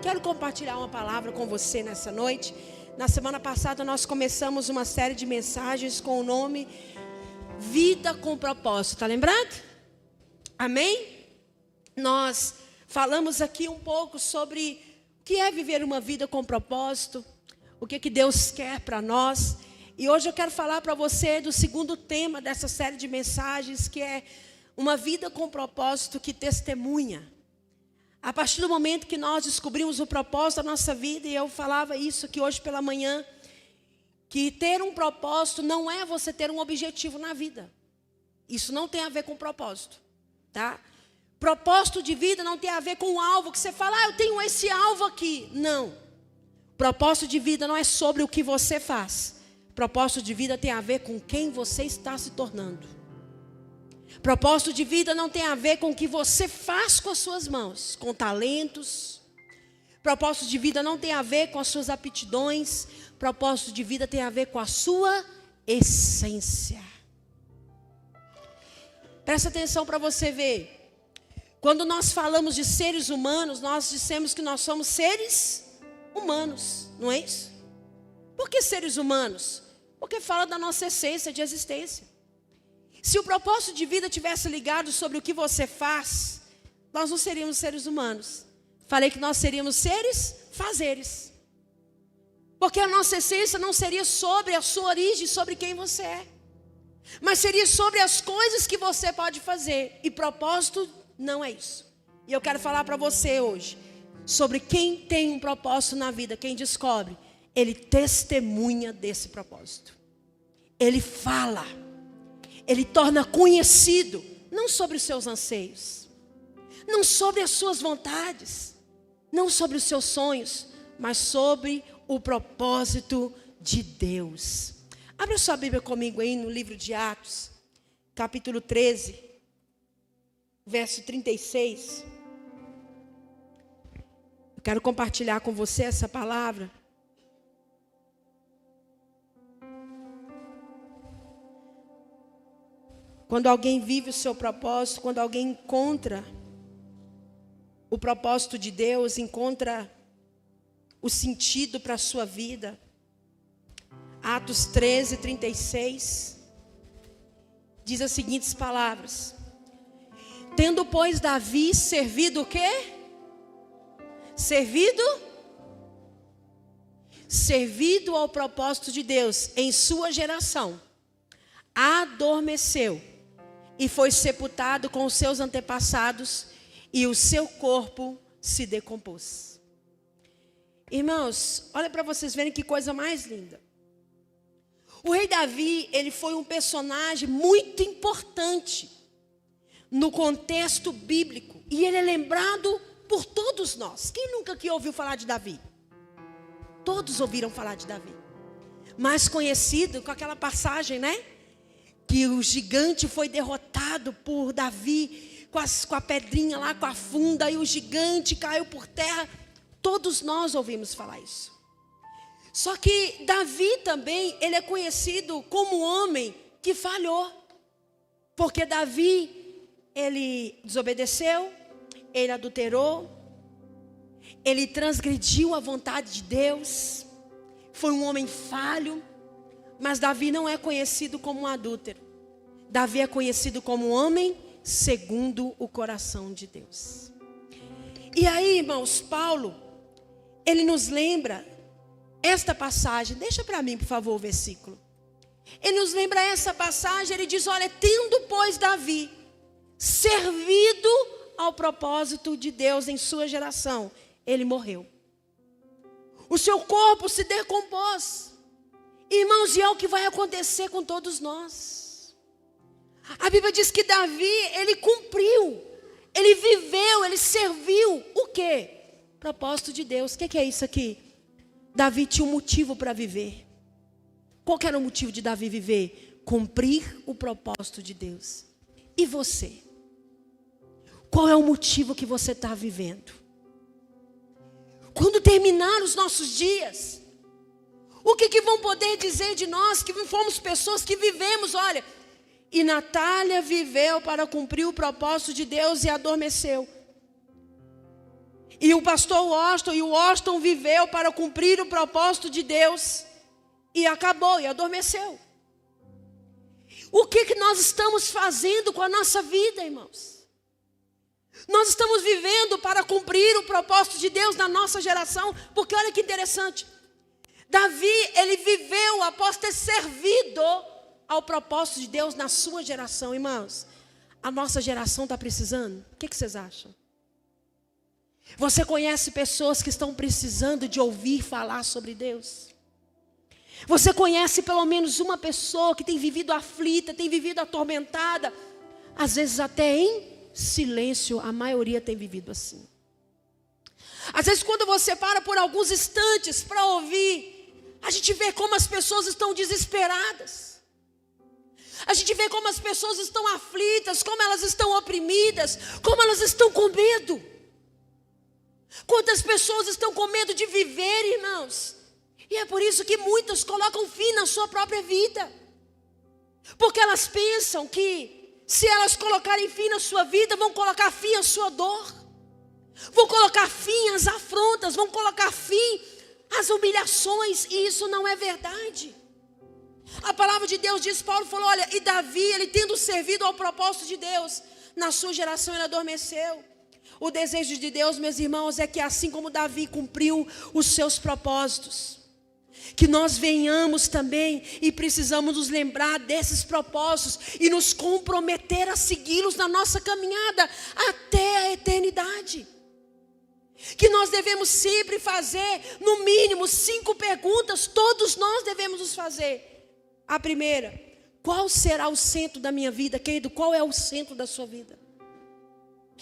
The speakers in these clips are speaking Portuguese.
Quero compartilhar uma palavra com você nessa noite. Na semana passada nós começamos uma série de mensagens com o nome Vida com Propósito. Está lembrado? Amém? Nós falamos aqui um pouco sobre o que é viver uma vida com propósito, o que Deus quer para nós. E hoje eu quero falar para você do segundo tema dessa série de mensagens, que é uma vida com propósito que testemunha. A partir do momento que nós descobrimos o propósito da nossa vida, e eu falava isso aqui hoje pela manhã, que ter um propósito não é você ter um objetivo na vida. Isso não tem a ver com propósito, tá? Propósito de vida não tem a ver com um alvo que você fala, eu tenho esse alvo aqui. Não. Propósito de vida não é sobre o que você faz. Propósito de vida tem a ver com quem você está se tornando. Propósito de vida não tem a ver com o que você faz com as suas mãos, com talentos. Propósito de vida não tem a ver com as suas aptidões. Propósito de vida tem a ver com a sua essência. Presta atenção para você ver. Quando nós falamos de seres humanos, nós dissemos que nós somos seres humanos, não é isso? Por que seres humanos? Porque fala da nossa essência de existência. Se o propósito de vida tivesse ligado sobre o que você faz, nós não seríamos seres humanos. Falei que nós seríamos seres fazeres. Porque a nossa essência não seria sobre a sua origem, sobre quem você é. Mas seria sobre as coisas que você pode fazer. E propósito não é isso. E eu quero falar para você hoje sobre quem tem um propósito na vida, quem descobre. Ele testemunha desse propósito. Ele fala. Ele torna conhecido, não sobre os seus anseios, não sobre as suas vontades, não sobre os seus sonhos, mas sobre o propósito de Deus. Abra sua Bíblia comigo aí no livro de Atos, capítulo 13, verso 36. Eu quero compartilhar com você essa palavra. Quando alguém vive o seu propósito, quando alguém encontra o propósito de Deus, encontra o sentido para a sua vida. Atos 13, 36, diz as seguintes palavras. Tendo, pois, Davi servido o quê? Servido ao propósito de Deus em sua geração, adormeceu e foi sepultado com os seus antepassados, e o seu corpo se decompôs. Irmãos, olha para vocês verem que coisa mais linda. O rei Davi, ele foi um personagem muito importante no contexto bíblico, e ele é lembrado por todos nós. Quem nunca aqui ouviu falar de Davi? Todos ouviram falar de Davi. Mais conhecido com aquela passagem, né? Que o gigante foi derrotado por Davi com a pedrinha lá, com a funda, e o gigante caiu por terra. Todos nós ouvimos falar isso. Só que Davi também, ele é conhecido como homem que falhou. Porque Davi, ele desobedeceu, ele adulterou, ele transgrediu a vontade de Deus, foi um homem falho. Mas Davi não é conhecido como um adúltero. Davi é conhecido como um homem segundo o coração de Deus. E aí, irmãos, Paulo, ele nos lembra esta passagem. Deixa para mim, por favor, o versículo. Ele nos lembra essa passagem, ele diz, olha, tendo, pois, Davi servido ao propósito de Deus em sua geração, ele morreu. O seu corpo se decompôs. Irmãos, e é o que vai acontecer com todos nós. A Bíblia diz que Davi, ele cumpriu, ele viveu, ele serviu. O quê? Propósito de Deus. O que é isso aqui? Davi tinha um motivo para viver. Qual que era o motivo de Davi viver? Cumprir o propósito de Deus. E você? Qual é o motivo que você está vivendo? Quando terminar os nossos dias, o que vão poder dizer de nós que fomos pessoas que vivemos, olha, e Natália viveu para cumprir o propósito de Deus e adormeceu. E o pastor Washington viveu para cumprir o propósito de Deus. E acabou, e adormeceu. O que nós estamos fazendo com a nossa vida, irmãos? Nós estamos vivendo para cumprir o propósito de Deus na nossa geração. Porque olha que interessante. Davi, ele viveu após ter servido ao propósito de Deus na sua geração. Irmãos, a nossa geração está precisando? O que vocês acham? Você conhece pessoas que estão precisando de ouvir falar sobre Deus? Você conhece pelo menos uma pessoa que tem vivido aflita, tem vivido atormentada? Às vezes até em silêncio, a maioria tem vivido assim. Às vezes quando você para por alguns instantes para ouvir, a gente vê como as pessoas estão desesperadas. A gente vê como as pessoas estão aflitas, como elas estão oprimidas, como elas estão com medo. Quantas pessoas estão com medo de viver, irmãos? E é por isso que muitas colocam fim na sua própria vida. Porque elas pensam que se elas colocarem fim na sua vida, vão colocar fim à sua dor. Vão colocar fim às afrontas, vão colocar fim às humilhações. E isso não é verdade. A palavra de Deus diz, Paulo falou, olha, e Davi, ele tendo servido ao propósito de Deus, na sua geração ele adormeceu. O desejo de Deus, meus irmãos, é que assim como Davi cumpriu os seus propósitos, que nós venhamos também e precisamos nos lembrar desses propósitos e nos comprometer a segui-los na nossa caminhada até a eternidade. Que nós devemos sempre fazer, no mínimo, 5 perguntas, todos nós devemos nos fazer. A primeira, qual será o centro da minha vida? Querido, qual é o centro da sua vida?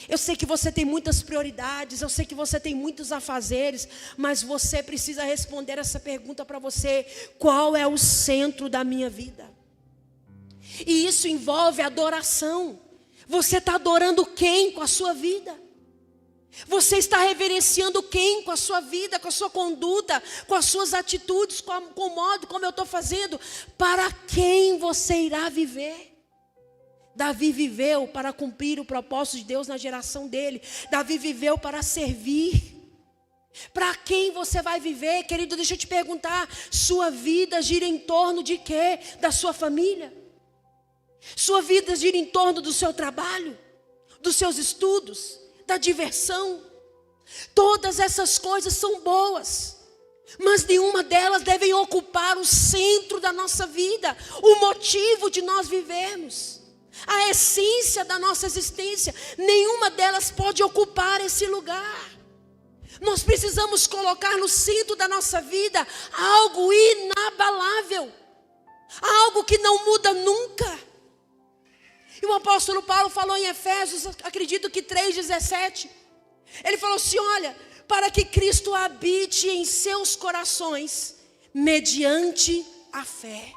Eu sei que você tem muitas prioridades, eu sei que você tem muitos afazeres, mas você precisa responder essa pergunta para você: qual é o centro da minha vida? E isso envolve adoração. Você está adorando quem com a sua vida? Você está reverenciando quem com a sua vida, com a sua conduta, com as suas atitudes, com o modo como eu estou fazendo? Para quem você irá viver? Davi viveu para cumprir o propósito de Deus na geração dele. Davi viveu para servir. Para quem você vai viver, querido? Deixa eu te perguntar. Sua vida gira em torno de quê? Da sua família? Sua vida gira em torno do seu trabalho? Dos seus estudos? Da diversão? Todas essas coisas são boas, mas nenhuma delas devem ocupar o centro da nossa vida, o motivo de nós vivermos, a essência da nossa existência. Nenhuma delas pode ocupar esse lugar. Nós precisamos colocar no centro da nossa vida algo inabalável, algo que não muda nunca. E o apóstolo Paulo falou em Efésios, acredito que 3,17. Ele falou assim: olha, para que Cristo habite em seus corações, mediante a fé.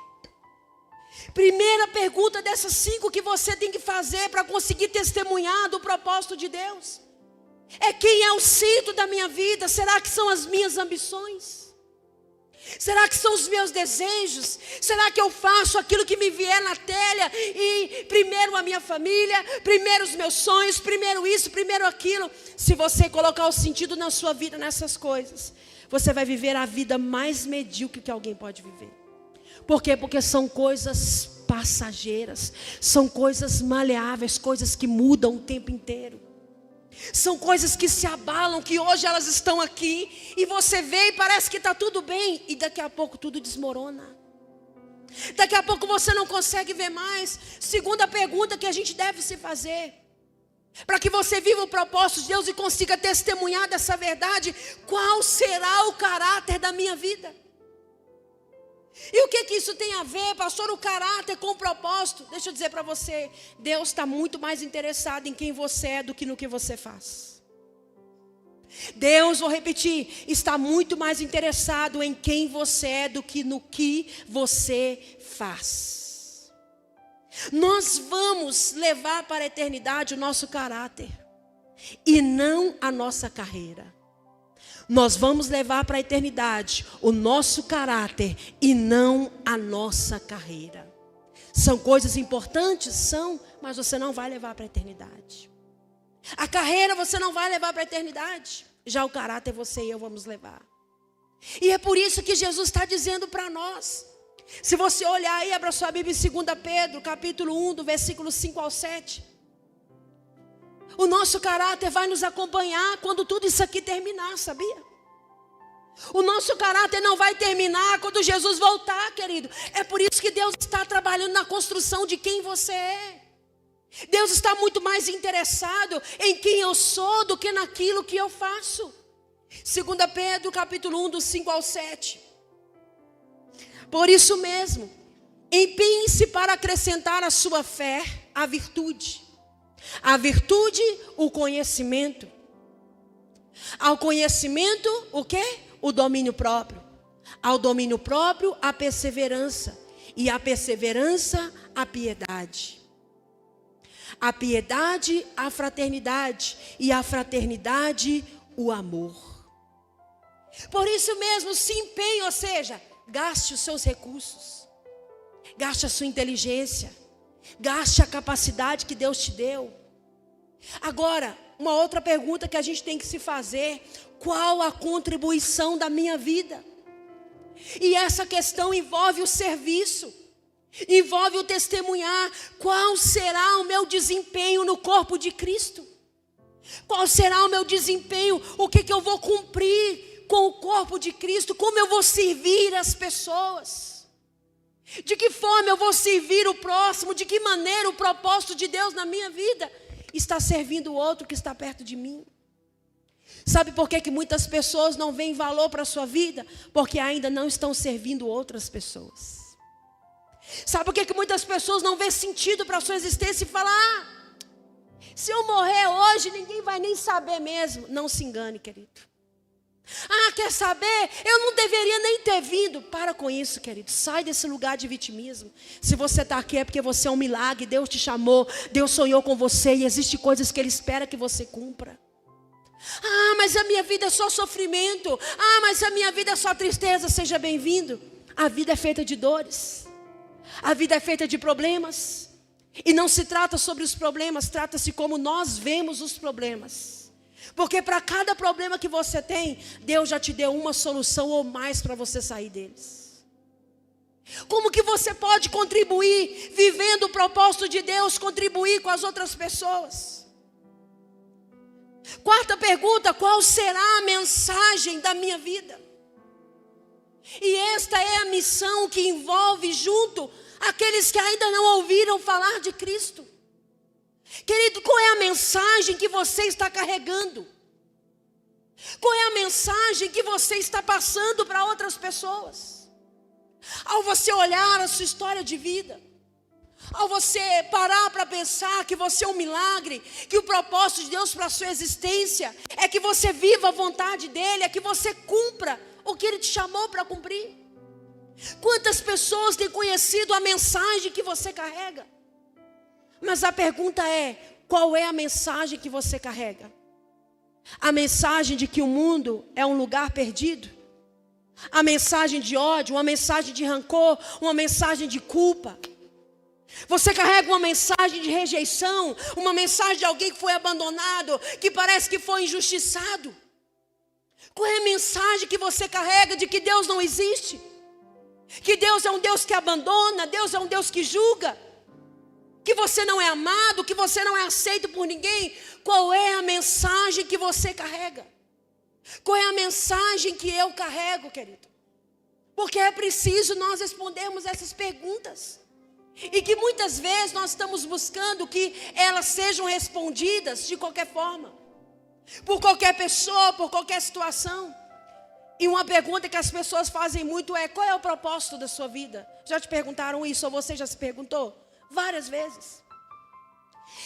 Primeira pergunta dessas 5 que você tem que fazer para conseguir testemunhar do propósito de Deus é: quem é o centro da minha vida? Será que são as minhas ambições? Será que são os meus desejos? Será que eu faço aquilo que me vier na telha? E primeiro a minha família, primeiro os meus sonhos, primeiro isso, primeiro aquilo. Se você colocar o sentido na sua vida nessas coisas, você vai viver a vida mais medíocre que alguém pode viver. Por quê? Porque são coisas passageiras, são coisas maleáveis, coisas que mudam o tempo inteiro. São coisas que se abalam, que hoje elas estão aqui, e você vê e parece que está tudo bem, e daqui a pouco tudo desmorona. Daqui a pouco você não consegue ver mais. Segunda pergunta que a gente deve se fazer, para que você viva o propósito de Deus e consiga testemunhar dessa verdade: qual será o caráter da minha vida? E o que isso tem a ver, pastor, o caráter com o propósito? Deixa eu dizer para você, Deus está muito mais interessado em quem você é do que no que você faz. Deus, vou repetir, está muito mais interessado em quem você é do que no que você faz. Nós vamos levar para a eternidade o nosso caráter e não a nossa carreira. Nós vamos levar para a eternidade o nosso caráter e não a nossa carreira. São coisas importantes? São, mas você não vai levar para a eternidade. A carreira você não vai levar para a eternidade. Já o caráter você e eu vamos levar. E é por isso que Jesus está dizendo para nós. Se você olhar aí, abra sua Bíblia em 2 Pedro, capítulo 1, do versículo 5 ao 7. O nosso caráter vai nos acompanhar quando tudo isso aqui terminar, sabia? O nosso caráter não vai terminar quando Jesus voltar, querido. É por isso que Deus está trabalhando na construção de quem você é. Deus está muito mais interessado em quem eu sou do que naquilo que eu faço. 2 Pedro, capítulo 1, do 5 ao 7. Por isso mesmo, empenhe-se para acrescentar à sua fé a virtude. A virtude, o conhecimento. Ao conhecimento, o quê? O domínio próprio. Ao domínio próprio, a perseverança. E a perseverança, a piedade. A piedade, a fraternidade. E a fraternidade, o amor. Por isso mesmo, se empenhe, ou seja, gaste os seus recursos. Gaste a sua inteligência. Gaste a capacidade que Deus te deu. Agora, uma outra pergunta que a gente tem que se fazer: qual a contribuição da minha vida? E essa questão envolve o serviço, envolve o testemunhar. Qual será o meu desempenho no corpo de Cristo? Qual será o meu desempenho? O que eu vou cumprir com o corpo de Cristo? Como eu vou servir as pessoas? De que forma eu vou servir o próximo? De que maneira o propósito de Deus na minha vida está servindo o outro que está perto de mim? Sabe por que muitas pessoas não veem valor para a sua vida? Porque ainda não estão servindo outras pessoas. Sabe por que muitas pessoas não veem sentido para a sua existência e falam: se eu morrer hoje, ninguém vai nem saber mesmo. Não se engane, querido. Quer saber? Eu não deveria nem ter vindo. Para com isso, querido. Sai desse lugar de vitimismo. Se você está aqui é porque você é um milagre. Deus te chamou, Deus sonhou com você. E existem coisas que Ele espera que você cumpra. Mas a minha vida é só sofrimento. Mas a minha vida é só tristeza. Seja bem-vindo. A vida é feita de dores. A vida é feita de problemas. E não se trata sobre os problemas, trata-se como nós vemos os problemas. Porque para cada problema que você tem, Deus já te deu uma solução ou mais para você sair deles. Como que você pode contribuir, vivendo o propósito de Deus, contribuir com as outras pessoas? Quarta pergunta: qual será a mensagem da minha vida? E esta é a missão que envolve junto aqueles que ainda não ouviram falar de Cristo. Querido, qual é a mensagem que você está carregando? Qual é a mensagem que você está passando para outras pessoas? Ao você olhar a sua história de vida, ao você parar para pensar que você é um milagre, que o propósito de Deus para a sua existência é que você viva a vontade dEle, é que você cumpra o que Ele te chamou para cumprir. Quantas pessoas têm conhecido a mensagem que você carrega? Mas a pergunta é: qual é a mensagem que você carrega? A mensagem de que o mundo é um lugar perdido? A mensagem de ódio, uma mensagem de rancor, uma mensagem de culpa? Você carrega uma mensagem de rejeição, uma mensagem de alguém que foi abandonado, que parece que foi injustiçado? Qual é a mensagem que você carrega de que Deus não existe? Que Deus é um Deus que abandona, Deus é um Deus que julga, que você não é amado, que você não é aceito por ninguém? Qual é a mensagem que você carrega? Qual é a mensagem que eu carrego, querido? Porque é preciso nós respondermos essas perguntas. E que muitas vezes nós estamos buscando que elas sejam respondidas de qualquer forma. Por qualquer pessoa, por qualquer situação. E uma pergunta que as pessoas fazem muito é: qual é o propósito da sua vida? Já te perguntaram isso ou você já se perguntou? Várias vezes.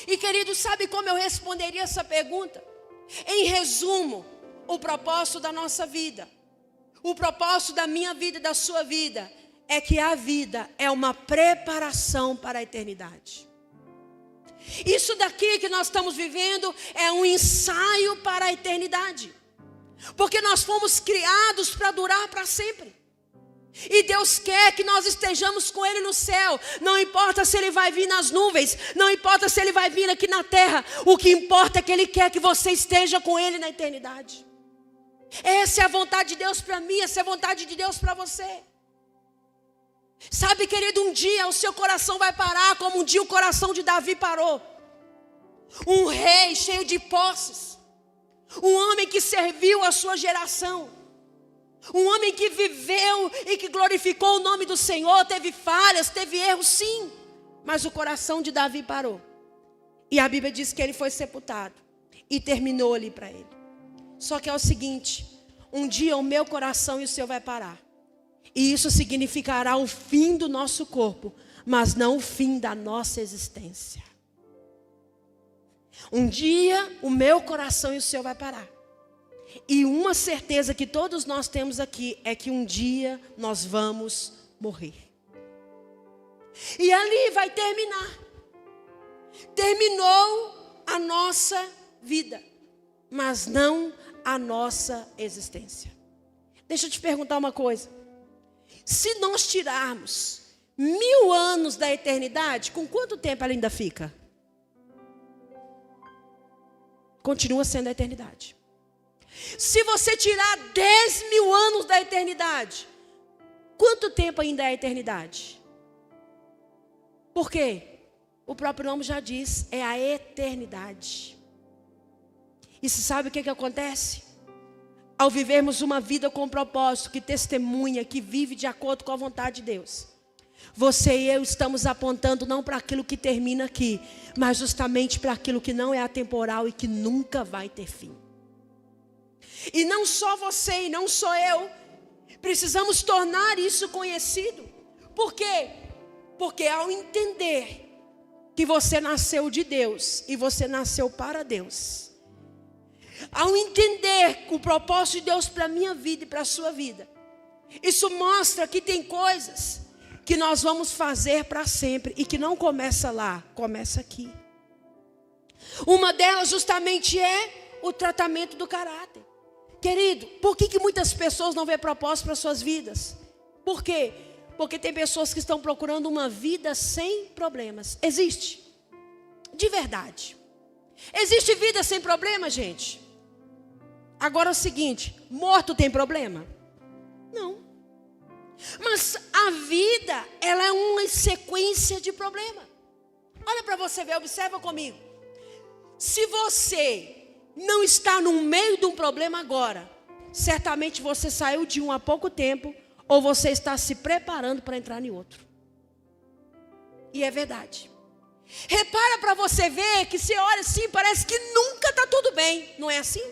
E querido, sabe como eu responderia essa pergunta? Em resumo, o propósito da nossa vida, o propósito da minha vida e da sua vida, é que a vida é uma preparação para a eternidade. Isso daqui que nós estamos vivendo é um ensaio para a eternidade. Porque nós fomos criados para durar para sempre. E Deus quer que nós estejamos com Ele no céu. Não importa se Ele vai vir nas nuvens, não importa se Ele vai vir aqui na terra. O que importa é que Ele quer que você esteja com Ele na eternidade. Essa é a vontade de Deus para mim, essa é a vontade de Deus para você. Sabe, querido, um dia o seu coração vai parar, como um dia o coração de Davi parou. Um rei cheio de posses, um homem que serviu a sua geração, um homem que viveu e que glorificou o nome do Senhor. Teve falhas, teve erros, sim, mas o coração de Davi parou. E a Bíblia diz que ele foi sepultado e terminou ali para ele. Só que é o seguinte, um dia o meu coração e o seu vai parar. E isso significará o fim do nosso corpo, mas não o fim da nossa existência. Um dia o meu coração e o seu vai parar. E uma certeza que todos nós temos aqui é que um dia nós vamos morrer. E ali vai terminar. Terminou a nossa vida, mas não a nossa existência. Deixa eu te perguntar uma coisa. Se nós tirarmos 1000 anos da eternidade, com quanto tempo ela ainda fica? Continua sendo a eternidade. Se você tirar 10.000 anos da eternidade, quanto tempo ainda é a eternidade? Por quê? O próprio nome já diz, é a eternidade. E você sabe o que acontece? Ao vivermos uma vida com propósito, que testemunha, que vive de acordo com a vontade de Deus, você e eu estamos apontando não para aquilo que termina aqui, mas justamente para aquilo que não é atemporal e que nunca vai ter fim. E não só você e não só eu, precisamos tornar isso conhecido. Por quê? Porque ao entender que você nasceu de Deus e você nasceu para Deus, ao entender o propósito de Deus para a minha vida e para a sua vida, isso mostra que tem coisas que nós vamos fazer para sempre e que não começa lá, começa aqui. Uma delas justamente é o tratamento do caráter. Querido, por que muitas pessoas não vêem propósito para suas vidas? Por quê? Porque tem pessoas que estão procurando uma vida sem problemas. Existe? De verdade. Existe vida sem problema, gente? Agora é o seguinte, morto tem problema? Não. Mas a vida, ela é uma sequência de problemas. Olha para você ver, observa comigo. Se você não está no meio de um problema agora, certamente você saiu de um há pouco tempo, ou você está se preparando para entrar em outro. E é verdade. Repara para você ver que você olha assim, parece que nunca está tudo bem, não é assim?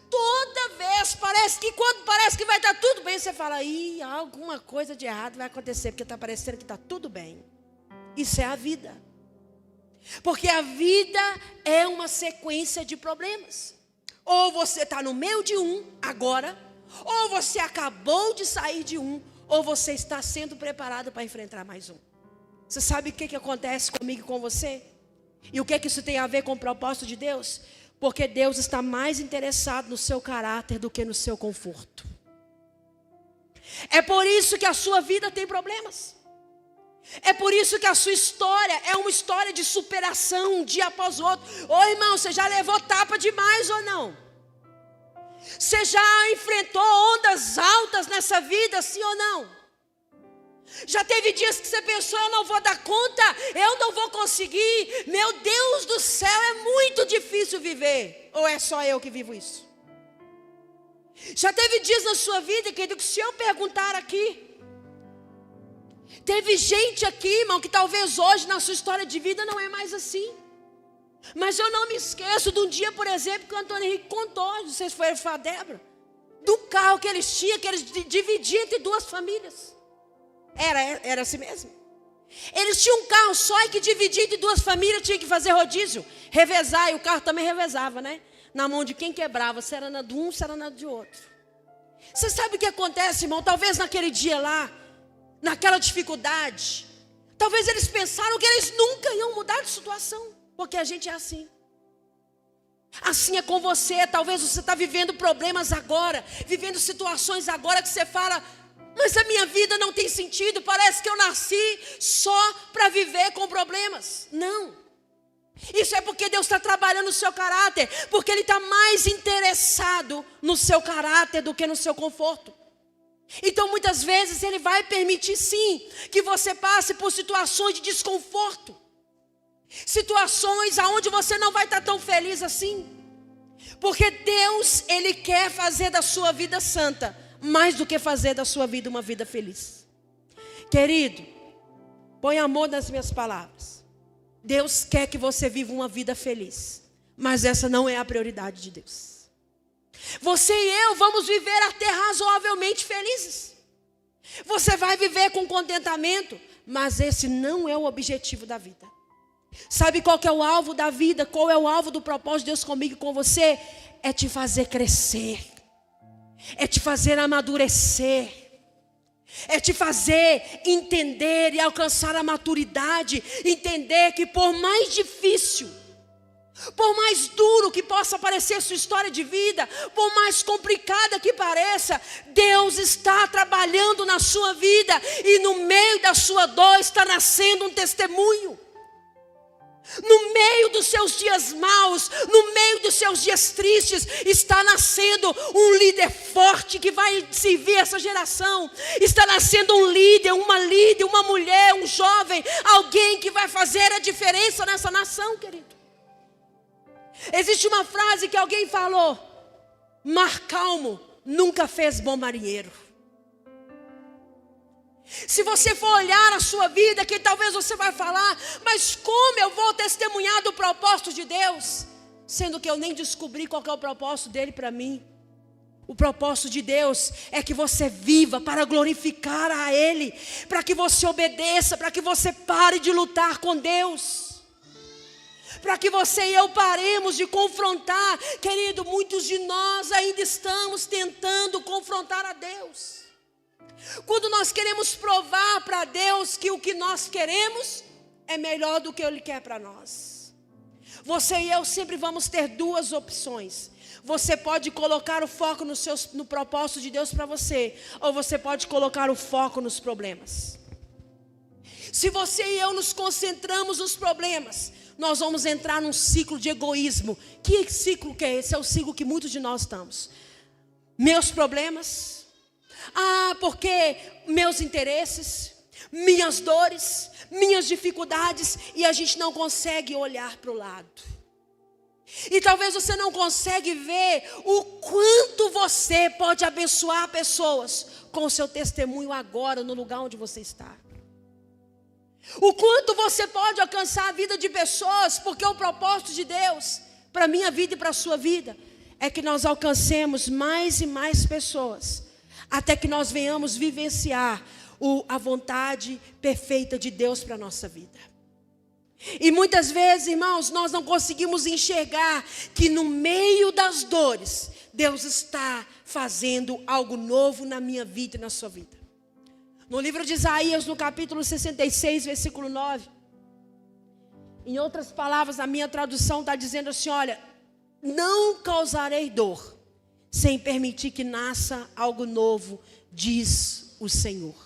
Toda vez parece que quando parece que vai estar tudo bem, você fala, ih, alguma coisa de errado vai acontecer, porque está parecendo que está tudo bem. Isso é a vida. Porque a vida é uma sequência de problemas. Ou você está no meio de um agora, ou você acabou de sair de um, ou você está sendo preparado para enfrentar mais um. Você sabe o que acontece comigo e com você? E o que isso tem a ver com o propósito de Deus? Porque Deus está mais interessado no seu caráter do que no seu conforto. É por isso que a sua vida tem problemas. É por isso que a sua história é uma história de superação, um dia após o outro. Ô irmão, você já levou tapa demais ou não? Você já enfrentou ondas altas nessa vida, sim ou não? Já teve dias que você pensou, eu não vou dar conta, eu não vou conseguir. Meu Deus do céu, é muito difícil viver. Ou é só eu que vivo isso? Já teve dias na sua vida, querido, que se eu perguntar aqui, teve gente aqui, irmão, que talvez hoje na sua história de vida não é mais assim. Mas eu não me esqueço de um dia, por exemplo, que o Antônio Henrique contou, não sei se foi a Débora, do carro que eles tinham, que eles dividiam entre duas famílias. Era assim mesmo. Eles tinham um carro só e que dividia entre duas famílias, tinha que fazer rodízio, revezar, e o carro também revezava, né? Na mão de quem quebrava, se era na de um, se era na de outro. Você sabe o que acontece, irmão? Talvez naquele dia lá, naquela dificuldade, talvez eles pensaram que eles nunca iam mudar de situação, porque a gente é assim. Assim é com você. Talvez você está vivendo problemas agora, vivendo situações agora que você fala, mas a minha vida não tem sentido, parece que eu nasci só para viver com problemas. Não. Isso é porque Deus está trabalhando o seu caráter, porque Ele está mais interessado no seu caráter do que no seu conforto. Então muitas vezes Ele vai permitir sim, que você passe por situações de desconforto. Situações onde você não vai estar tão feliz assim. Porque Deus, Ele quer fazer da sua vida santa, mais do que fazer da sua vida uma vida feliz. Querido, põe amor nas minhas palavras. Deus quer que você viva uma vida feliz, mas essa não é a prioridade de Deus. Você e eu vamos viver até razoavelmente felizes. Você vai viver com contentamento, mas esse não é o objetivo da vida. Sabe qual que é o alvo da vida? Qual é o alvo do propósito de Deus comigo e com você? É te fazer crescer. É te fazer amadurecer. É te fazer entender e alcançar a maturidade. Entender que por mais difícil, por mais duro que possa parecer sua história de vida, por mais complicada que pareça, Deus está trabalhando na sua vida. E no meio da sua dor está nascendo um testemunho. No meio dos seus dias maus, no meio dos seus dias tristes, está nascendo um líder forte que vai servir essa geração. Está nascendo um líder, uma mulher, um jovem, alguém que vai fazer a diferença nessa nação, querido. Existe uma frase que alguém falou: mar calmo nunca fez bom marinheiro. Se você for olhar a sua vida, que talvez você vai falar: mas como eu vou testemunhar do propósito de Deus, sendo que eu nem descobri qual que é o propósito dele para mim? O propósito de Deus é que você viva para glorificar a Ele, para que você obedeça, para que você pare de lutar com Deus, para que você e eu paremos de confrontar. Querido, muitos de nós ainda estamos tentando confrontar a Deus. Quando nós queremos provar para Deus que o que nós queremos é melhor do que Ele quer para nós. Você e eu sempre vamos ter duas opções. Você pode colocar o foco no propósito de Deus para você, ou você pode colocar o foco nos problemas. Se você e eu nos concentramos nos problemas, nós vamos entrar num ciclo de egoísmo. Que ciclo que é esse? É o ciclo que muitos de nós estamos. Meus problemas, porque meus interesses, minhas dores, minhas dificuldades, e a gente não consegue olhar para o lado. E talvez você não consegue ver o quanto você pode abençoar pessoas com o seu testemunho agora, no lugar onde você está. O quanto você pode alcançar a vida de pessoas, porque o propósito de Deus para a minha vida e para a sua vida é que nós alcancemos mais e mais pessoas, até que nós venhamos vivenciar a vontade perfeita de Deus para a nossa vida. E muitas vezes, irmãos, nós não conseguimos enxergar que no meio das dores, Deus está fazendo algo novo na minha vida e na sua vida. No livro de Isaías, no capítulo 66, versículo 9, em outras palavras, a minha tradução está dizendo assim: olha, não causarei dor, sem permitir que nasça algo novo, diz o Senhor.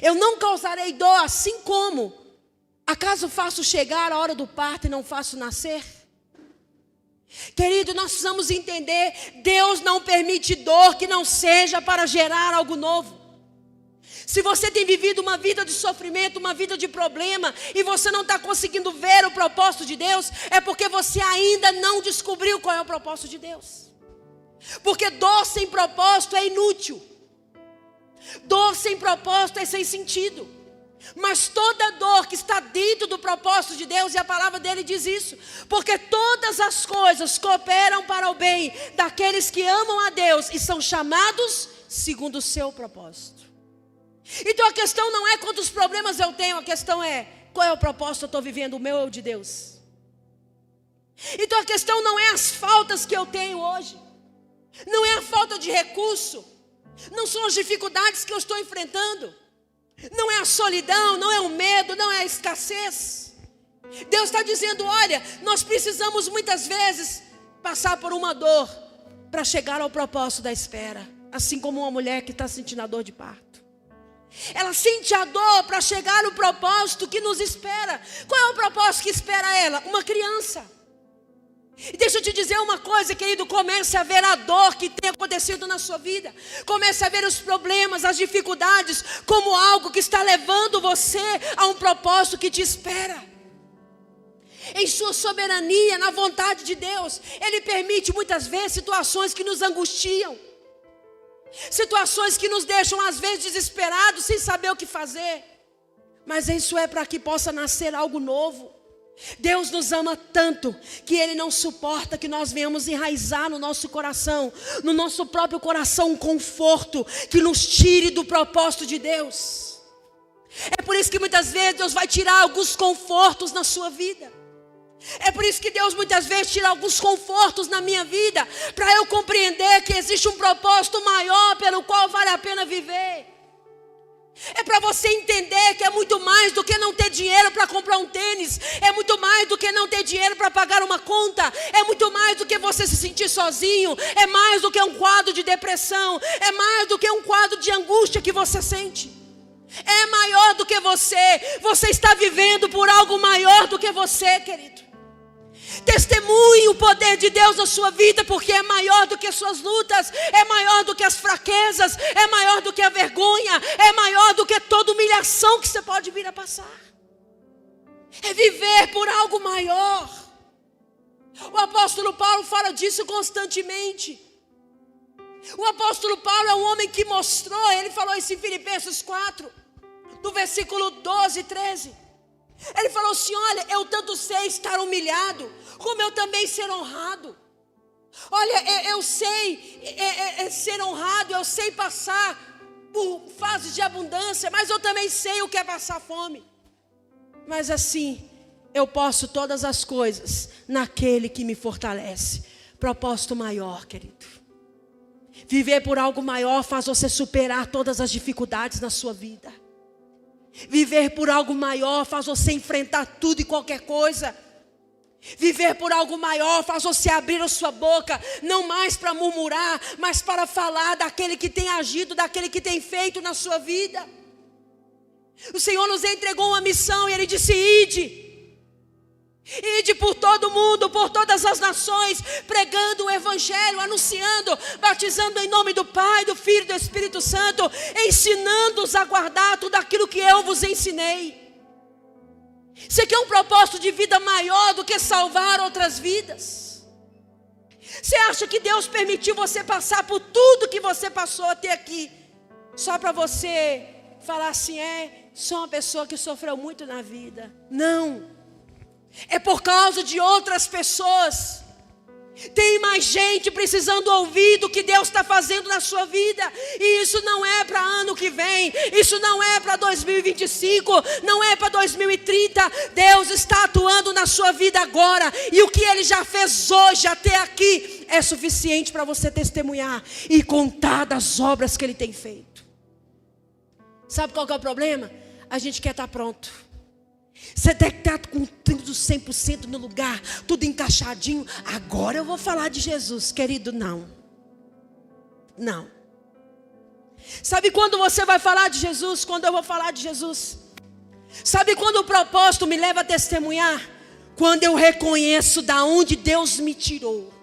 Eu não causarei dor, assim como, acaso faço chegar a hora do parto e não faço nascer? Querido, nós precisamos entender, Deus não permite dor que não seja para gerar algo novo. Se você tem vivido uma vida de sofrimento, uma vida de problema, e você não está conseguindo ver o propósito de Deus, é porque você ainda não descobriu qual é o propósito de Deus. Porque dor sem propósito é inútil. Dor sem propósito é sem sentido. Mas toda dor que está dentro do propósito de Deus, e a palavra dele diz isso, porque todas as coisas cooperam para o bem daqueles que amam a Deus e são chamados segundo o seu propósito. Então a questão não é quantos problemas eu tenho, a questão é qual é o propósito que eu estou vivendo, o meu ou o de Deus. Então a questão não é as faltas que eu tenho hoje, não é a falta de recurso, não são as dificuldades que eu estou enfrentando, não é a solidão, não é o medo, não é a escassez. Deus está dizendo: olha, nós precisamos muitas vezes passar por uma dor para chegar ao propósito da espera. Assim como uma mulher que está sentindo a dor de parto. Ela sente a dor para chegar no propósito que nos espera. Qual é o propósito que espera ela? Uma criança. E deixa eu te dizer uma coisa, querido. Comece a ver a dor que tem acontecido na sua vida. Comece a ver os problemas, as dificuldades, como algo que está levando você a um propósito que te espera. Em sua soberania, na vontade de Deus, Ele permite muitas vezes situações que nos angustiam. Situações que nos deixam às vezes desesperados, sem saber o que fazer. Mas isso é para que possa nascer algo novo. Deus nos ama tanto que Ele não suporta que nós venhamos enraizar no nosso coração, no nosso próprio coração, um conforto que nos tire do propósito de Deus. É por isso que muitas vezes Deus vai tirar alguns confortos na sua vida. É por isso que Deus muitas vezes tira alguns confortos na minha vida, para eu compreender que existe um propósito maior pelo qual vale a pena viver. É para você entender que é muito mais do que não ter dinheiro para comprar um tênis. É muito mais do que não ter dinheiro para pagar uma conta. É muito mais do que você se sentir sozinho. É mais do que um quadro de depressão. É mais do que um quadro de angústia que você sente. É maior do que você. Você está vivendo por algo maior do que você, querido. Testemunhe o poder de Deus na sua vida, porque é maior do que as suas lutas, é maior do que as fraquezas, é maior do que a vergonha, é maior do que toda humilhação que você pode vir a passar. É viver por algo maior. O apóstolo Paulo fala disso constantemente. O apóstolo Paulo é um homem que mostrou, ele falou isso em Filipenses 4, do versículo 12 e 13. Ele falou assim: olha, eu tanto sei estar humilhado, como eu também ser honrado. Olha, eu sei ser honrado, eu sei passar por fases de abundância, mas eu também sei o que é passar fome. Mas assim, eu posso todas as coisas naquele que me fortalece. Propósito maior, querido. Viver por algo maior faz você superar todas as dificuldades na sua vida. Viver por algo maior faz você enfrentar tudo e qualquer coisa. Viver por algo maior faz você abrir a sua boca, não mais para murmurar, mas para falar daquele que tem agido, daquele que tem feito na sua vida. O Senhor nos entregou uma missão e Ele disse: ide. Ide por todo mundo, por todas as nações, pregando o Evangelho, anunciando, batizando em nome do Pai, do Filho e do Espírito Santo, ensinando-os a guardar tudo aquilo que eu vos ensinei. Você quer um propósito de vida maior do que salvar outras vidas? Você acha que Deus permitiu você passar por tudo que você passou até aqui, só para você falar assim: sou uma pessoa que sofreu muito na vida? Não. É por causa de outras pessoas. Tem mais gente precisando ouvir do que Deus está fazendo na sua vida. E isso não é para ano que vem. Isso não é para 2025. Não é para 2030. Deus está atuando na sua vida agora. E o que Ele já fez hoje até aqui é suficiente para você testemunhar e contar das obras que Ele tem feito. Sabe qual que é o problema? A gente quer estar pronto. Você deve estar com tudo 100% no lugar, tudo encaixadinho. Agora eu vou falar de Jesus, querido. Não. Sabe quando você vai falar de Jesus? Quando eu vou falar de Jesus. Sabe quando o propósito me leva a testemunhar? Quando eu reconheço da onde Deus me tirou.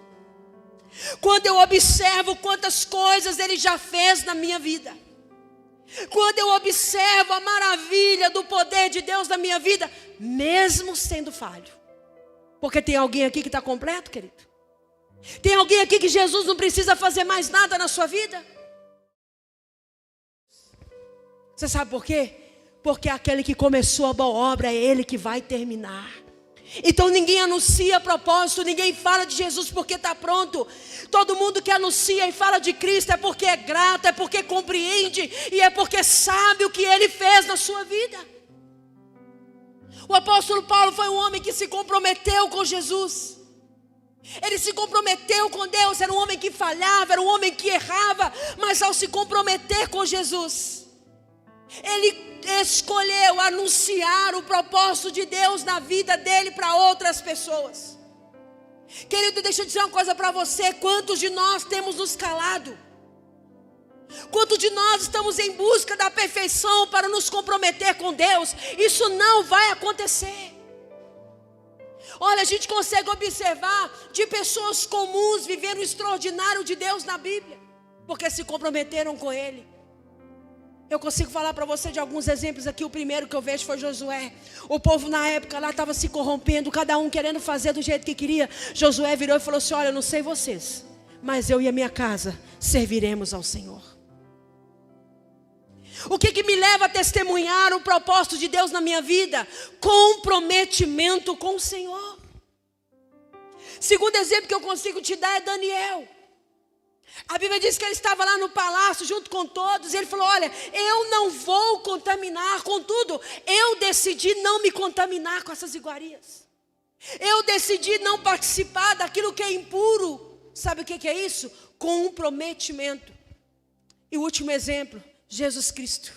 Quando eu observo quantas coisas Ele já fez na minha vida. Quando eu observo a maravilha do poder de Deus na minha vida, mesmo sendo falho. Porque tem alguém aqui que está completo, querido? Tem alguém aqui que Jesus não precisa fazer mais nada na sua vida? Você sabe por quê? Porque aquele que começou a boa obra é Ele que vai terminar. Então ninguém anuncia propósito, ninguém fala de Jesus porque está pronto. Todo mundo que anuncia e fala de Cristo é porque é grato, é porque compreende e é porque sabe o que Ele fez na sua vida. O apóstolo Paulo foi um homem que se comprometeu com Jesus. Ele se comprometeu com Deus, era um homem que falhava, era um homem que errava, mas ao se comprometer com Jesus, ele escolheu anunciar o propósito de Deus na vida dele para outras pessoas. Querido, deixa eu dizer uma coisa para você: quantos de nós temos nos calado? Quantos de nós estamos em busca da perfeição para nos comprometer com Deus? Isso não vai acontecer. Olha, a gente consegue observar de pessoas comuns vivendo o extraordinário de Deus na Bíblia, porque se comprometeram com Ele. Eu consigo falar para você de alguns exemplos aqui. O primeiro que eu vejo foi Josué. O povo na época lá estava se corrompendo, cada um querendo fazer do jeito que queria. Josué virou e falou assim: olha, eu não sei vocês, mas eu e a minha casa serviremos ao Senhor. O que me leva a testemunhar o propósito de Deus na minha vida? Comprometimento com o Senhor. Segundo exemplo que eu consigo te dar é Daniel. A Bíblia diz que ele estava lá no palácio junto com todos. E ele falou: olha, eu não vou contaminar. Contudo, eu decidi não me contaminar com essas iguarias. Eu decidi não participar daquilo que é impuro. Sabe o que é isso? Comprometimento. E o último exemplo, Jesus Cristo.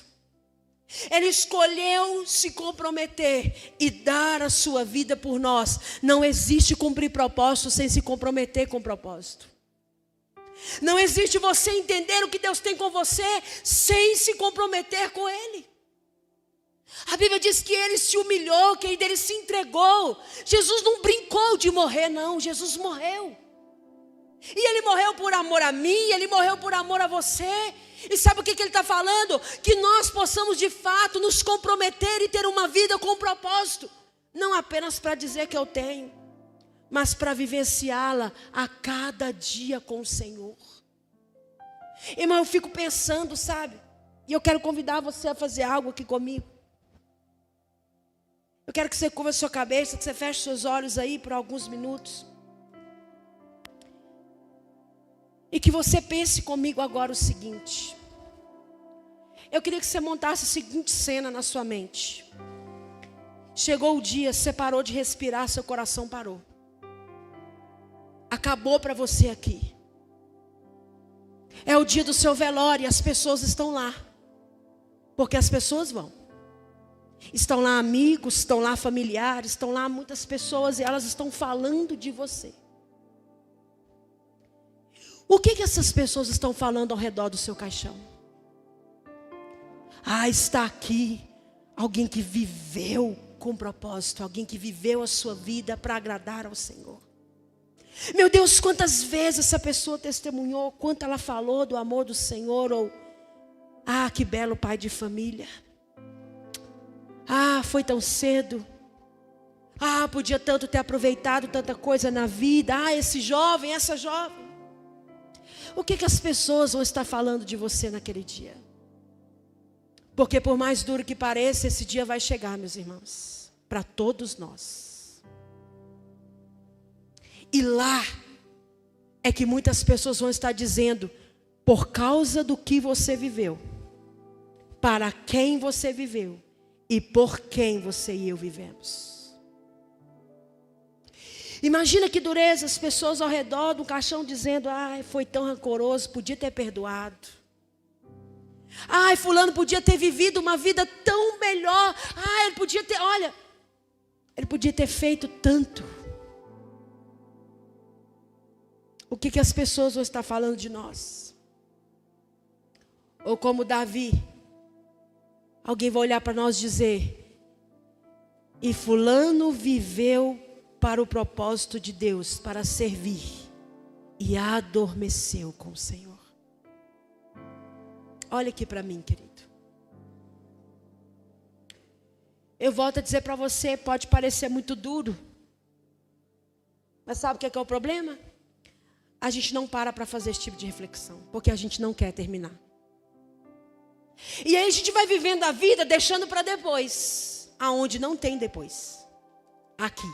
Ele escolheu se comprometer e dar a sua vida por nós. Não existe cumprir propósito sem se comprometer com propósito. Não existe você entender o que Deus tem com você sem se comprometer com Ele. A Bíblia diz que Ele se humilhou, que Ele se entregou. Jesus não brincou de morrer, não. Jesus morreu. E Ele morreu por amor a mim, Ele morreu por amor a você. E sabe o que Ele está falando? Que nós possamos de fato nos comprometer e ter uma vida com propósito. Não apenas para dizer que eu tenho, mas para vivenciá-la a cada dia com o Senhor. Irmão, eu fico pensando, sabe? E eu quero convidar você a fazer algo aqui comigo. Eu quero que você curva a sua cabeça, que você feche seus olhos aí por alguns minutos. E que você pense comigo agora o seguinte. Eu queria que você montasse a seguinte cena na sua mente. Chegou o dia, você parou de respirar, seu coração parou. Acabou para você aqui. É o dia do seu velório e as pessoas estão lá. Porque as pessoas vão. Estão lá amigos, estão lá familiares, estão lá muitas pessoas e elas estão falando de você. O que essas pessoas estão falando ao redor do seu caixão? Ah, está aqui alguém que viveu com propósito, alguém que viveu a sua vida para agradar ao Senhor. Meu Deus, quantas vezes essa pessoa testemunhou, quanto ela falou do amor do Senhor, ou ah, que belo pai de família. Ah, foi tão cedo. Ah, podia tanto ter aproveitado tanta coisa na vida. Ah, esse jovem, essa jovem. O que as pessoas vão estar falando de você naquele dia? Porque por mais duro que pareça, esse dia vai chegar, meus irmãos, para todos nós. E lá é que muitas pessoas vão estar dizendo, por causa do que você viveu, para quem você viveu e por quem você e eu vivemos. Imagina que dureza as pessoas ao redor do caixão dizendo, ai, foi tão rancoroso, podia ter perdoado. Ai, fulano podia ter vivido uma vida tão melhor. Ai, ele podia ter, olha, ele podia ter feito tanto. O que as pessoas vão estar falando de nós? Ou como Davi, alguém vai olhar para nós e dizer, e fulano viveu para o propósito de Deus, para servir, e adormeceu com o Senhor. Olha aqui para mim, querido. Eu volto a dizer para você, pode parecer muito duro, mas sabe o que é o problema? A gente não para fazer esse tipo de reflexão, porque a gente não quer terminar. E aí a gente vai vivendo a vida, deixando para depois, aonde não tem depois. Aqui.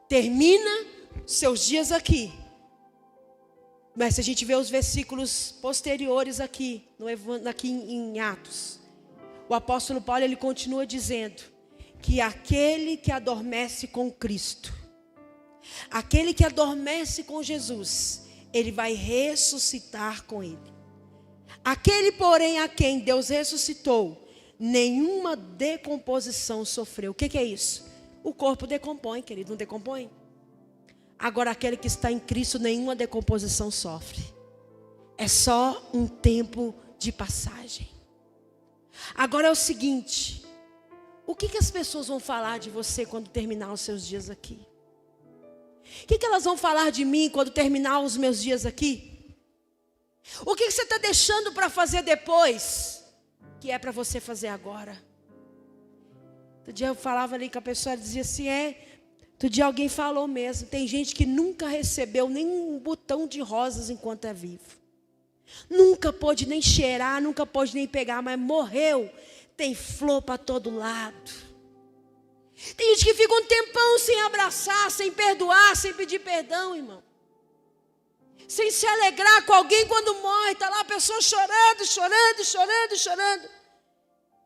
Termina seus dias aqui. Mas se a gente vê os versículos posteriores aqui em Atos, o apóstolo Paulo ele continua dizendo que aquele que adormece com Cristo, aquele que adormece com Jesus, ele vai ressuscitar com ele. Aquele, porém, a quem Deus ressuscitou, nenhuma decomposição sofreu. O que é isso? O corpo decompõe, querido, não decompõe? Agora aquele que está em Cristo, nenhuma decomposição sofre. É só um tempo de passagem. Agora é o seguinte: o que as pessoas vão falar de você quando terminar os seus dias aqui? O que elas vão falar de mim quando terminar os meus dias aqui? O que você está deixando para fazer depois, que é para você fazer agora? Outro dia eu falava ali com a pessoa, ela dizia assim, outro dia alguém falou mesmo, tem gente que nunca recebeu nem um botão de rosas enquanto é vivo. Nunca pôde nem cheirar, nunca pôde nem pegar, mas morreu, tem flor para todo lado. Tem gente que fica um tempão sem abraçar, sem perdoar, sem pedir perdão, irmão. Sem se alegrar com alguém quando morre, está lá a pessoa chorando, chorando, chorando, chorando.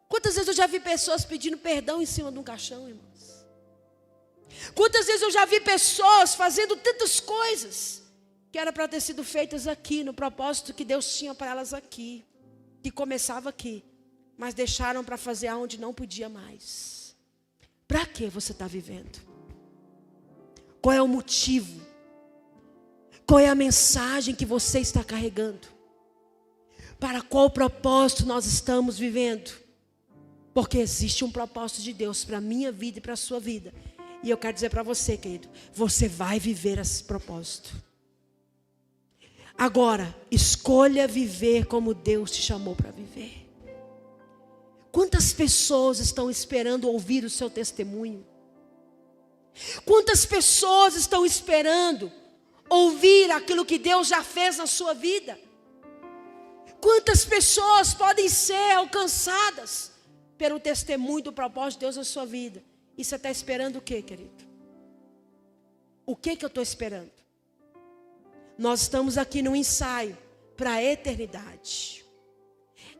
Quantas vezes eu já vi pessoas pedindo perdão em cima de um caixão, irmãos? Quantas vezes eu já vi pessoas fazendo tantas coisas que era para ter sido feitas aqui, no propósito que Deus tinha para elas aqui, que começava aqui, mas deixaram para fazer aonde não podia mais. Para que você está vivendo? Qual é o motivo? Qual é a mensagem que você está carregando? Para qual propósito nós estamos vivendo? Porque existe um propósito de Deus para a minha vida e para a sua vida. E eu quero dizer para você, querido, você vai viver esse propósito. Agora, escolha viver como Deus te chamou para viver. Quantas pessoas estão esperando ouvir o seu testemunho? Quantas pessoas estão esperando ouvir aquilo que Deus já fez na sua vida? Quantas pessoas podem ser alcançadas pelo testemunho do propósito de Deus na sua vida? E você está esperando o que, querido? O que eu estou esperando? Nós estamos aqui no ensaio para a eternidade.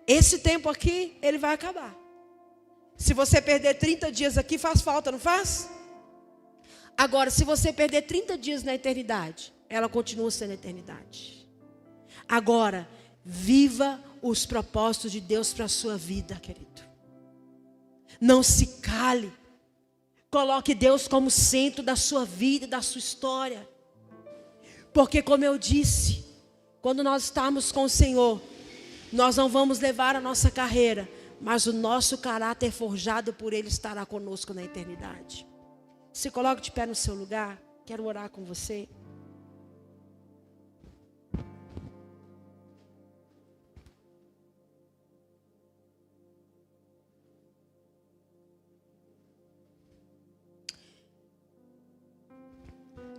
Esse tempo aqui, ele vai acabar. Se você perder 30 dias aqui, faz falta, não faz? Agora, se você perder 30 dias na eternidade, ela continua sendo eternidade. Agora, viva os propósitos de Deus para a sua vida, querido. Não se cale. Coloque Deus como centro da sua vida, da sua história. Porque, como eu disse, quando nós estamos com o Senhor, nós não vamos levar a nossa carreira, mas o nosso caráter forjado por Ele estará conosco na eternidade. Se coloque de pé no seu lugar, quero orar com você.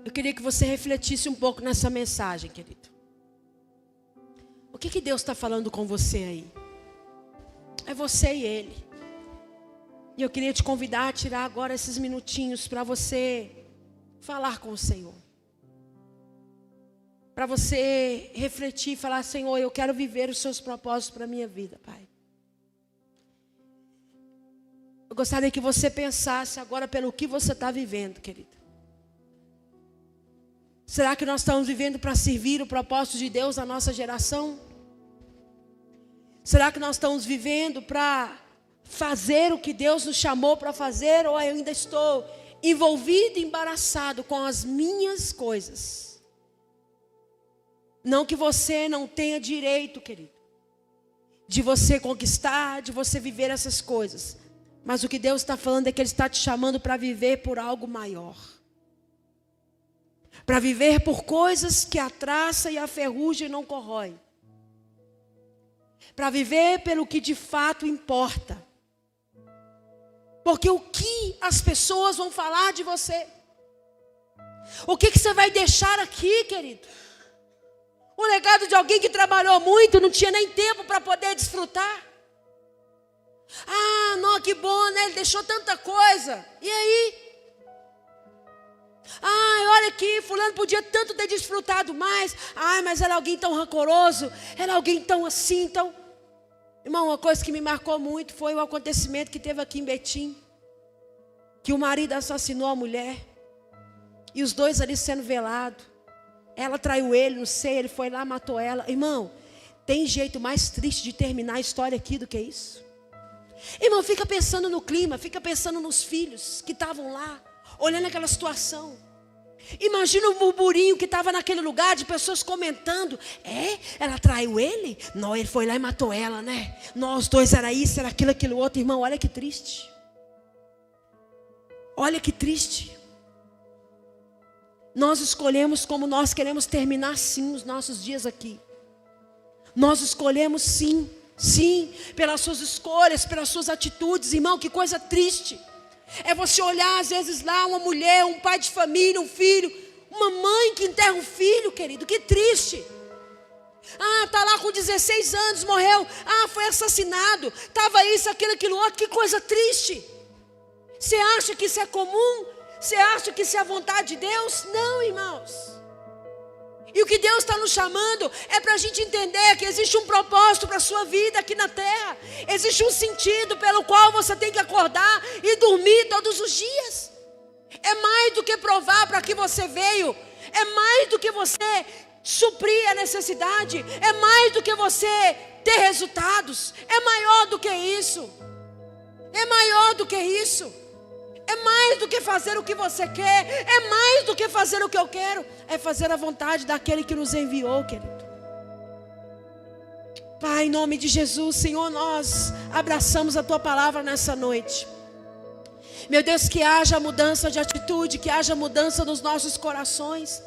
Eu queria que você refletisse um pouco nessa mensagem, querido. O que Deus está falando com você aí? É você e Ele. E eu queria te convidar a tirar agora esses minutinhos para você falar com o Senhor. Para você refletir e falar, Senhor, eu quero viver os seus propósitos para a minha vida, Pai. Eu gostaria que você pensasse agora pelo que você está vivendo, querido. Será que nós estamos vivendo para servir o propósito de Deus na nossa geração? Será que nós estamos vivendo para fazer o que Deus nos chamou para fazer? Ou eu ainda estou envolvido e embaraçado com as minhas coisas? Não que você não tenha direito, querido, de você conquistar, de você viver essas coisas. Mas o que Deus está falando é que Ele está te chamando para viver por algo maior. Para viver por coisas que a traça e a ferrugem não corrói. Para viver pelo que de fato importa. Porque o que as pessoas vão falar de você? O que você vai deixar aqui, querido? O legado de alguém que trabalhou muito, não tinha nem tempo para poder desfrutar. Ah, não, que bom, né? Ele deixou tanta coisa. E aí? Ai, olha aqui, fulano podia tanto ter desfrutado mais. Ai, mas era alguém tão rancoroso. Era alguém tão assim, tão... Irmão, uma coisa que me marcou muito foi o acontecimento que teve aqui em Betim. Que o marido assassinou a mulher. E os dois ali sendo velados. Ela traiu ele, não sei, ele foi lá, matou ela. Irmão, tem jeito mais triste de terminar a história aqui do que isso? Irmão, fica pensando no clima, fica pensando nos filhos que estavam lá, olhando aquela situação. Imagina o burburinho que estava naquele lugar, de pessoas comentando. Ela traiu ele? Não, ele foi lá e matou ela, né? Nós dois era isso, era aquilo, aquilo outro. Irmão, olha que triste. Olha que triste. Nós escolhemos como nós queremos terminar sim os nossos dias aqui. Nós escolhemos sim, pelas suas escolhas, pelas suas atitudes. Irmão, que coisa triste. É você olhar às vezes lá uma mulher, um pai de família, um filho, uma mãe que enterra um filho, querido, que triste. Está lá com 16 anos, morreu, foi assassinado, estava isso, aquilo outro, que coisa triste. Você acha que isso é comum? Você acha que isso é a vontade de Deus? Não, irmãos. E o que Deus está nos chamando é para a gente entender que existe um propósito para a sua vida aqui na terra. Existe um sentido pelo qual você tem que acordar e dormir todos os dias. É mais do que provar para que você veio. É mais do que você suprir a necessidade. É mais do que você ter resultados. É maior do que isso. É maior do que isso. É mais do que fazer o que você quer. É mais do que fazer o que eu quero. É fazer a vontade daquele que nos enviou, querido. Pai, em nome de Jesus, Senhor, nós abraçamos a Tua palavra nessa noite. Meu Deus, que haja mudança de atitude, que haja mudança nos nossos corações.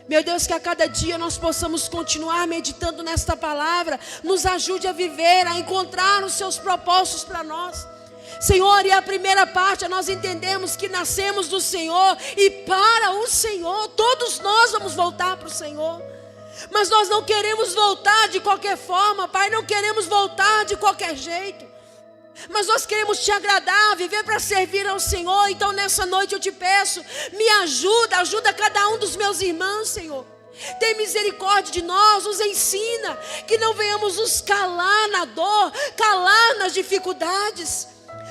Meu Deus, que a cada dia nós possamos continuar meditando nesta palavra. Nos ajude a viver, a encontrar os Seus propósitos para nós. Senhor, e a primeira parte, nós entendemos que nascemos do Senhor e para o Senhor. Todos nós vamos voltar para o Senhor. Mas nós não queremos voltar de qualquer forma, Pai. Não queremos voltar de qualquer jeito. Mas nós queremos Te agradar, viver para servir ao Senhor. Então nessa noite eu Te peço, me ajuda cada um dos meus irmãos, Senhor. Tem misericórdia de nós, nos ensina, que não venhamos nos calar na dor, calar nas dificuldades.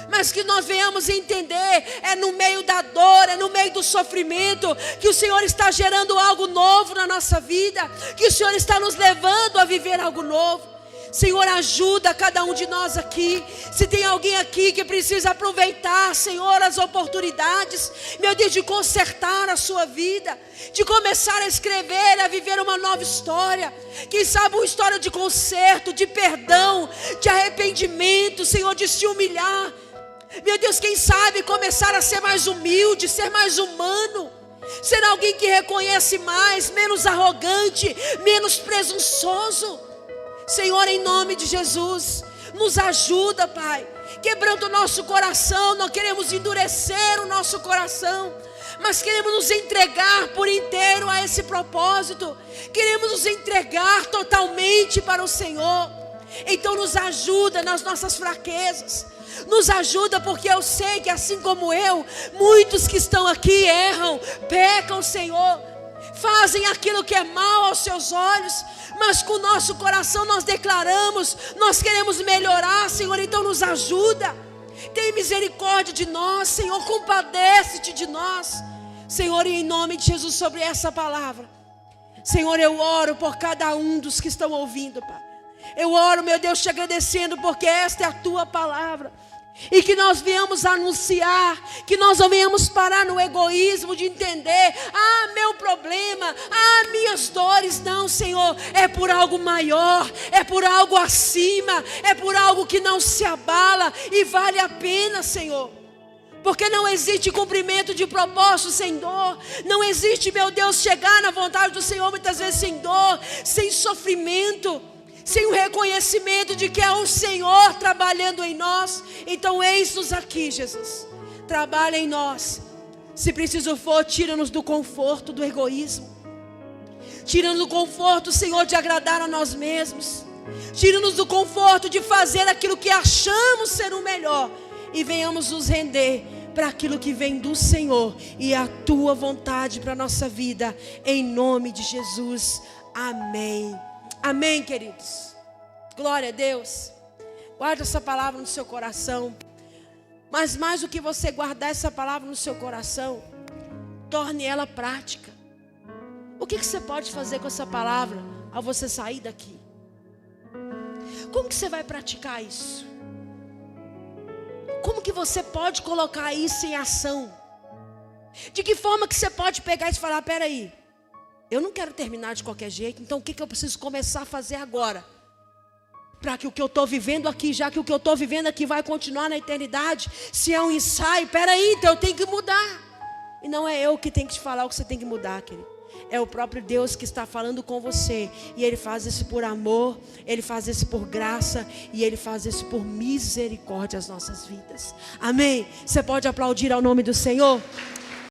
Mas que nós venhamos entender, é no meio da dor, é no meio do sofrimento, que o Senhor está gerando algo novo na nossa vida, que o Senhor está nos levando a viver algo novo. Senhor, ajuda cada um de nós aqui. Se tem alguém aqui que precisa aproveitar, Senhor, as oportunidades, meu Deus, de consertar a sua vida, de começar a escrever, a viver uma nova história. Quem sabe uma história de conserto, de perdão, de arrependimento, Senhor, de se humilhar. Meu Deus, quem sabe começar a ser mais humilde, ser mais humano, ser alguém que reconhece mais, menos arrogante, menos presunçoso. Senhor, em nome de Jesus, nos ajuda, Pai, quebrando o nosso coração. Não queremos endurecer o nosso coração, mas queremos nos entregar por inteiro a esse propósito. Queremos nos entregar totalmente para o Senhor. Então nos ajuda nas nossas fraquezas. Nos ajuda, porque eu sei que assim como eu, muitos que estão aqui erram, pecam, Senhor, fazem aquilo que é mal aos Seus olhos, mas com o nosso coração nós declaramos, nós queremos melhorar, Senhor. Então nos ajuda, tem misericórdia de nós, Senhor, compadece-te de nós, Senhor. E em nome de Jesus, sobre essa palavra, Senhor, eu oro por cada um dos que estão ouvindo, Pai. Eu oro, meu Deus, te agradecendo, porque esta é a Tua palavra. E que nós venhamos anunciar, que nós não venhamos parar no egoísmo de entender, meu problema, minhas dores. Não, Senhor, é por algo maior, é por algo acima, é por algo que não se abala e vale a pena, Senhor. Porque não existe cumprimento de propósito sem dor. Não existe, meu Deus, chegar na vontade do Senhor muitas vezes sem dor, sem sofrimento, sem o reconhecimento de que é o Senhor trabalhando em nós. Então eis-nos aqui, Jesus. Trabalha em nós. Se preciso for, tira-nos do conforto do egoísmo. Tira-nos do conforto, Senhor, de agradar a nós mesmos. Tira-nos do conforto de fazer aquilo que achamos ser o melhor. E venhamos nos render para aquilo que vem do Senhor e a Tua vontade para a nossa vida. Em nome de Jesus. Amém. Amém, queridos. Glória a Deus. Guarda essa palavra no seu coração. Mas mais do que você guardar essa palavra no seu coração, torne ela prática. O que você pode fazer com essa palavra ao você sair daqui? Como que você vai praticar isso? Como que você pode colocar isso em ação? De que forma que você pode pegar e falar, peraí, eu não quero terminar de qualquer jeito, então o que eu preciso começar a fazer agora? Para que o que eu estou vivendo aqui, já que o que eu estou vivendo aqui vai continuar na eternidade, se é um ensaio, peraí, então eu tenho que mudar. E não é eu que tenho que te falar o que você tem que mudar, querido. É o próprio Deus que está falando com você. E Ele faz isso por amor, Ele faz isso por graça, e Ele faz isso por misericórdia às nossas vidas. Amém? Você pode aplaudir ao nome do Senhor?